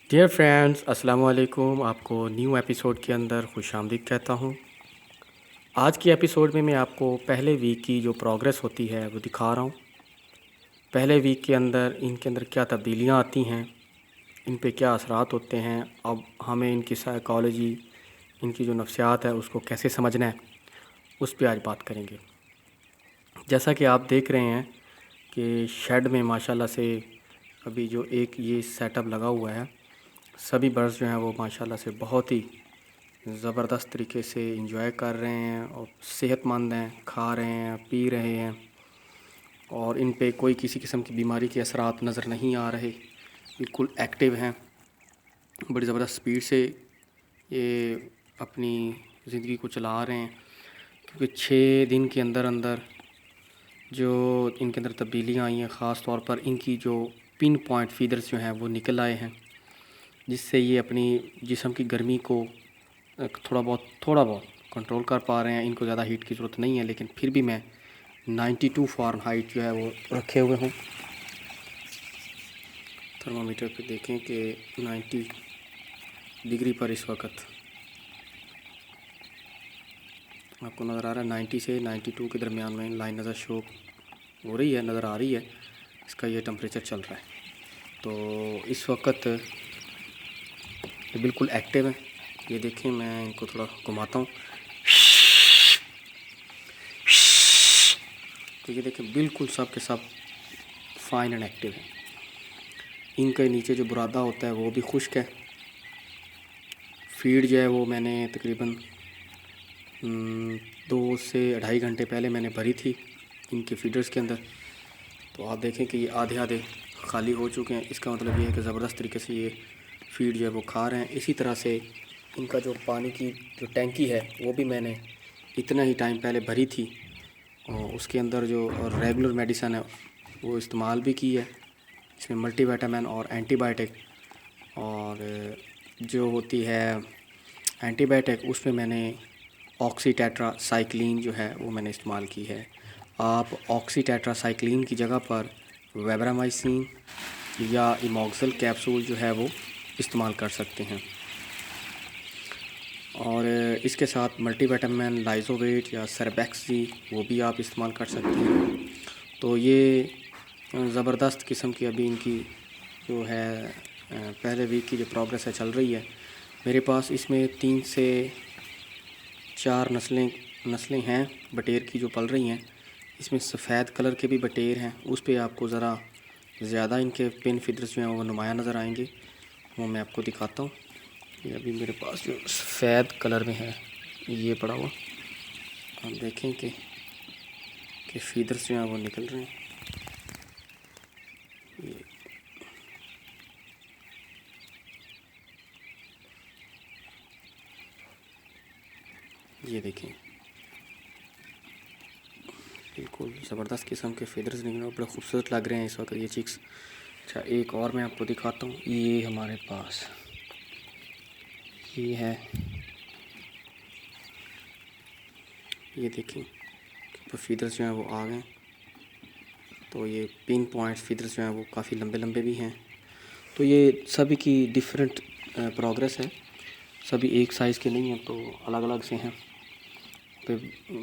Dear friends, अस्सलाम वालेकुम। आपको न्यू एपिसोड के अंदर खुश आमदीद कहता हूँ। आज की एपिसोड में मैं आपको पहले वीक की जो प्रोग्रेस होती है वो दिखा रहा हूँ। पहले वीक के अंदर इनके अंदर क्या तब्दीलियाँ आती हैं, इन पे क्या असरात होते हैं, अब हमें इनकी साइकोलॉजी, इनकी जो नफ्सियात है उसको कैसे समझना है, उस पे आज बात करेंगे। जैसा कि आप देख रहे हैं कि शेड में माशाल्लाह से अभी जो एक ये सेटअप लगा हुआ है, सभी बर्ड्स जो हैं वो माशाल्लाह से बहुत ही ज़बरदस्त तरीके से इंजॉय कर रहे हैं और सेहतमंद हैं, खा रहे हैं, पी रहे हैं और इन पे कोई किसी किस्म की बीमारी के असरात नज़र नहीं आ रहे। बिल्कुल एक्टिव हैं, बड़ी ज़बरदस्त स्पीड से ये अपनी ज़िंदगी को चला रहे हैं। क्योंकि 6 दिन के अंदर अंदर जो इनके अंदर तब्दीलियाँ आई हैं, ख़ास तौर पर इनकी जो पिन पॉइंट फीदर्स जो हैं वो निकल आए हैं, जिससे ये अपनी जिस्म की गर्मी को थोड़ा बहुत कंट्रोल कर पा रहे हैं। इनको ज़्यादा हीट की ज़रूरत नहीं है, लेकिन फिर भी मैं 92 फ़ारेनहाइट जो है वो रखे हुए हूँ। थर्मामीटर पे देखें कि 90 डिग्री पर इस वक्त आपको नज़र आ रहा है। 90 से 92 के दरमियान में लाइन नज़र शो हो रही है, नज़र आ रही है। इसका ये टेम्परेचर चल रहा है। तो इस वक्त ये बिल्कुल एक्टिव है। ये देखें, मैं इनको थोड़ा घुमाता हूँ तो ये देखें बिल्कुल सब के सब फाइन एंड एक्टिव है। इनके नीचे जो बुरादा होता है वो भी खुश्क है। फीड जो है वो मैंने तकरीबन 2 से 2.5 घंटे पहले मैंने भरी थी इनके फीडर्स के अंदर। तो आप देखें कि ये आधे आधे खाली हो चुके हैं। इसका मतलब ये है कि ज़बरदस्त तरीके से ये फीड जो है वो खा रहे हैं। इसी तरह से इनका जो पानी की जो टैंकी है वो भी मैंने इतना ही टाइम पहले भरी थी और उसके अंदर जो रेगुलर मेडिसन है वो इस्तेमाल भी की है। इसमें मल्टीविटामिन और एंटीबायोटिक, और जो होती है एंटीबायोटिक उसमें मैंने ऑक्सीटेट्रासाइक्लिन जो है वो मैंने इस्तेमाल की है। आप ऑक्सीटेट्रासाइक्लिन की जगह पर वेब्रामाइसिन या इमोक्सिल कैप्सूल जो है वो इस्तेमाल कर सकते हैं। और इसके साथ मल्टीविटामिन, लाइजोवेट या सरबैक्सी वो भी आप इस्तेमाल कर सकते हैं। तो ये ज़बरदस्त किस्म की अभी इनकी जो है पहले वीक की जो प्रोग्रेस है चल रही है। मेरे पास इसमें 3 से 4 नस्लें हैं बटेर की जो पल रही हैं। इसमें सफ़ेद कलर के भी बटेर हैं, उस पे आपको ज़रा ज़्यादा इनके पिन फीदर्स जो हैं वो नुमाया नज़र आएंगे। वो मैं आपको दिखाता हूँ। ये अभी मेरे पास जो सफ़ेद कलर में है ये पड़ा हुआ, आप देखें कि फीदर्स जो हैं वो निकल रहे हैं। ये देखें बिल्कुल ज़बरदस्त किस्म के फीदर्स निकल रहे हैं, बड़े खूबसूरत लग रहे हैं इस वक्त ये चिक्स। अच्छा, एक और मैं आपको दिखाता हूँ। ये हमारे पास ये है, ये देखें कि फीदर्स जो हैं वो आ गए। तो ये पिन पॉइंट फीदर्स जो हैं वो काफ़ी लंबे लंबे भी हैं। तो ये सभी की डिफरेंट प्रोग्रेस है, सभी एक साइज़ के नहीं हैं, तो अलग अलग से हैं। तो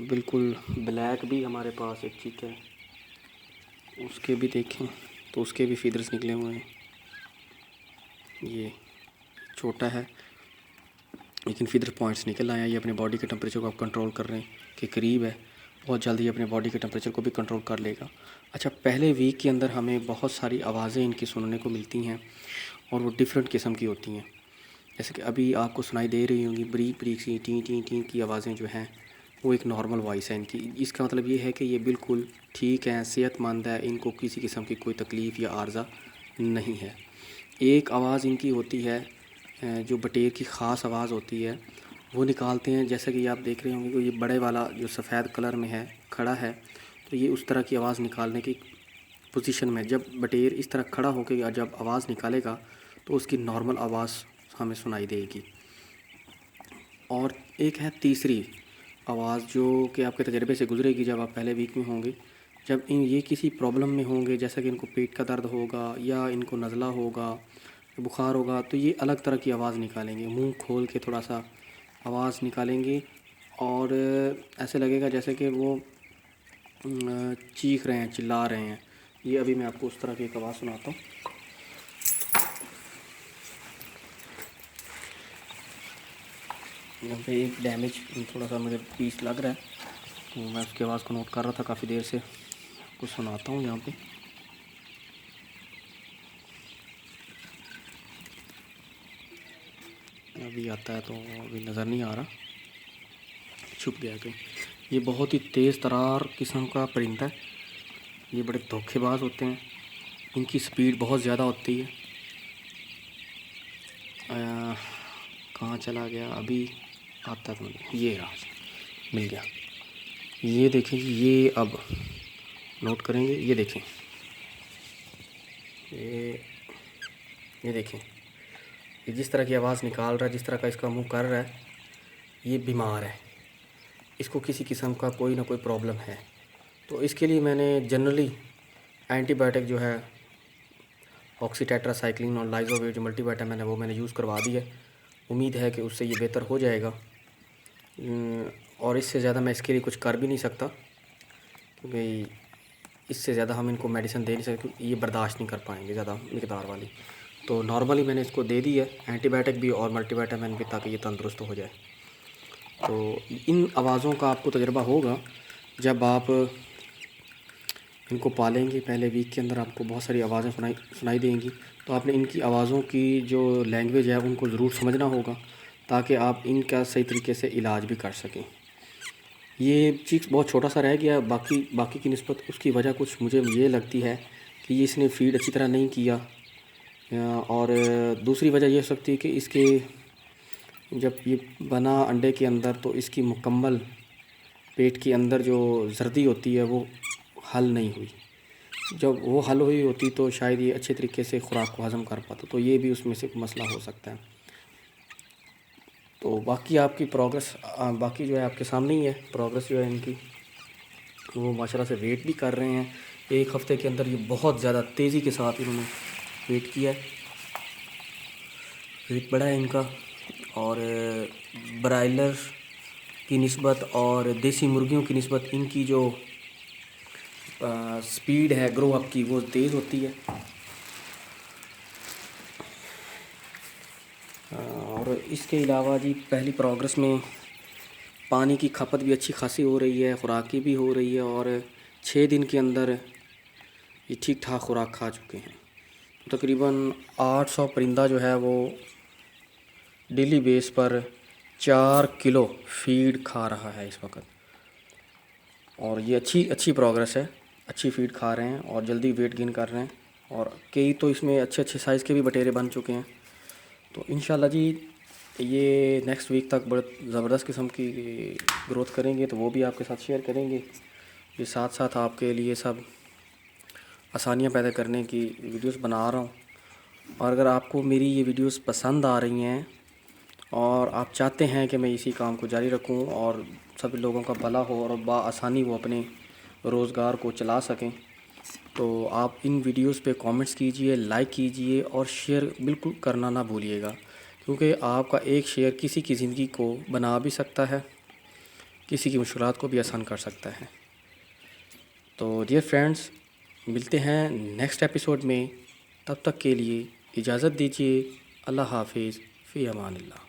बिल्कुल ब्लैक भी हमारे पास एक चिक है, उसके भी देखें तो उसके भी फीदर्स निकले हुए हैं। ये छोटा है लेकिन फीदर पॉइंट्स निकल आए हैं। ये अपने बॉडी के टेम्परेचर को आप कंट्रोल कर रहे हैं कि करीब है, बहुत जल्दी ही अपने बॉडी के टेम्परेचर को भी कंट्रोल कर लेगा। अच्छा, पहले वीक के अंदर हमें बहुत सारी आवाज़ें इनकी सुनने को मिलती हैं और वो डिफरेंट किस्म की होती हैं। जैसे कि अभी आपको सुनाई दे रही होंगी बरीक बरीक सी टी टी टी की आवाज़ें जो हैं वो एक नॉर्मल वॉइस है इनकी। इसका मतलब ये है कि ये बिल्कुल ठीक है, सेहतमंद है, इनको किसी किस्म की कोई तकलीफ़ या आर्ज़ा नहीं है। एक आवाज़ इनकी होती है जो बटेर की ख़ास आवाज़ होती है वो निकालते हैं। जैसे कि आप देख रहे होंगे कि ये बड़े वाला जो सफ़ेद कलर में है खड़ा है, तो ये उस तरह की आवाज़ निकालने की पोजीशन में, जब बटेर इस तरह खड़ा होकर जब आवाज़ निकालेगा तो उसकी नॉर्मल आवाज़ हमें सुनाई देगी। और एक है तीसरी आवाज़ जो कि आपके तजर्बे से गुजरेगी जब आप पहले वीक में होंगे, जब ये किसी प्रॉब्लम में होंगे, जैसा कि इनको पेट का दर्द होगा या इनको नज़ला होगा بخار ہوگا تو یہ الگ طرح کی آواز نکالیں گے، منہ کھول کے تھوڑا سا آواز نکالیں گے، اور ایسے لگے گا جیسے کہ وہ چیخ رہے ہیں، چلا رہے ہیں۔ یہ ابھی میں آپ کو اس طرح کی ایک آواز سناتا ہوں۔ یہاں پہ ایک ڈیمیج تھوڑا سا مجھے پیس لگ رہا ہے، تو میں اس کی آواز کو نوٹ کر رہا تھا کافی دیر سے، کچھ سناتا ہوں یہاں پہ۔ ابھی آتا ہے تو ابھی نظر نہیں آ رہا، چھپ گیا کہ یہ بہت ہی تیز ترار قسم کا پرندہ ہے۔ یہ بڑے دھوکے باز ہوتے ہیں، ان کی سپیڈ بہت زیادہ ہوتی ہے۔ کہاں چلا گیا؟ ابھی آتا تو نہیں، یہ رہا، مل گیا۔ یہ دیکھیں جی، یہ اب نوٹ کریں گے، یہ دیکھیں، یہ دیکھیں، یہ جس طرح کی آواز نکال رہا ہے، جس طرح کا اس کا منہ کر رہا ہے، یہ بیمار ہے، اس کو کسی قسم کا کوئی نہ کوئی پرابلم ہے۔ تو اس کے لیے میں نے جنرلی اینٹی بائیوٹک جو ہے آکسی ٹیٹرا سائکلین اور لائزوویٹ جو ملٹی وائٹامن ہے وہ میں نے یوز کروا دی ہے۔ امید ہے کہ اس سے یہ بہتر ہو جائے گا، اور اس سے زیادہ میں اس کے لیے کچھ کر بھی نہیں سکتا، کیونکہ اس سے زیادہ ہم ان کو میڈیسن دے نہیں سکتے، یہ برداشت نہیں کر پائیں گے زیادہ مقدار والی۔ تو نارملی میں نے اس کو دے دی ہے اینٹی بائیوٹک بھی اور ملٹی وائٹامن بھی، تاکہ یہ تندرست ہو جائے۔ تو ان آوازوں کا آپ کو تجربہ ہوگا جب آپ ان کو پالیں گے۔ پہلے ویک کے اندر آپ کو بہت ساری آوازیں سنائی دیں گی، تو آپ نے ان کی آوازوں کی جو لینگویج ہے ان کو ضرور سمجھنا ہوگا، تاکہ آپ ان کا صحیح طریقے سے علاج بھی کر سکیں۔ یہ چیز بہت چھوٹا سا رہ گیا باقی کی نسبت، اس کی وجہ کچھ مجھے یہ لگتی ہے کہ یہ اس نے فیڈ اچھی طرح نہیں کیا، اور دوسری وجہ یہ ہو سکتی ہے کہ اس کے جب یہ بنا انڈے کے اندر تو اس کی مکمل پیٹ کے اندر جو زردی ہوتی ہے وہ حل نہیں ہوئی۔ جب وہ حل ہوئی ہوتی تو شاید یہ اچھے طریقے سے خوراک کو ہضم کر پاتا، تو یہ بھی اس میں سے مسئلہ ہو سکتا ہے۔ تو باقی آپ کی پروگرس باقی جو ہے آپ کے سامنے ہی ہے، پروگرس جو ہے ان کی، وہ ماشاءاللہ سے ویٹ بھی کر رہے ہیں۔ ایک ہفتے کے اندر یہ بہت زیادہ تیزی کے ساتھ انہوں نے ویٹ کیا ہے، ویٹ بڑھا ہے ان کا، اور برائلر کی نسبت اور دیسی مرغیوں کی نسبت ان کی جو سپیڈ ہے گرو اپ کی وہ تیز ہوتی ہے، اور اس کے علاوہ جی پہلی پروگرس میں پانی کی کھپت بھی اچھی خاصی ہو رہی ہے، خوراکی بھی ہو رہی ہے، اور 6 دن کے اندر یہ ٹھیک ٹھاک خوراک کھا چکے ہیں۔ تقریباً 800 پرندہ جو ہے وہ ڈیلی بیس پر 4 کلو فیڈ کھا رہا ہے اس وقت، اور یہ اچھی پروگرس ہے، اچھی فیڈ کھا رہے ہیں اور جلدی ویٹ گین کر رہے ہیں، اور کئی تو اس میں اچھے سائز کے بھی بٹیرے بن چکے ہیں۔ تو انشاءاللہ جی یہ نیکسٹ ویک تک بڑے زبردست قسم کی گروتھ کریں گے، تو وہ بھی آپ کے ساتھ شیئر کریں گے۔ یہ ساتھ ساتھ آپ کے لیے سب آسانیاں پیدا کرنے کی ویڈیوز بنا رہا ہوں، اور اگر آپ کو میری یہ ویڈیوز پسند آ رہی ہیں اور آپ چاہتے ہیں کہ میں اسی کام کو جاری رکھوں اور سب لوگوں کا بھلا ہو اور بآسانی وہ اپنے روزگار کو چلا سکیں، تو آپ ان ویڈیوز پہ کامنٹس کیجئے، لائک کیجئے، اور شیئر بالکل کرنا نہ بھولیے گا، کیونکہ آپ کا ایک شیئر کسی کی زندگی کو بنا بھی سکتا ہے، کسی کی مشکلات کو بھی آسان کر سکتا ہے۔ تو ڈیئر فرینڈز، ملتے ہیں نیکسٹ ایپیسوڈ میں، تب تک کے لیے اجازت دیجیے۔ اللہ حافظ، فی امان اللہ۔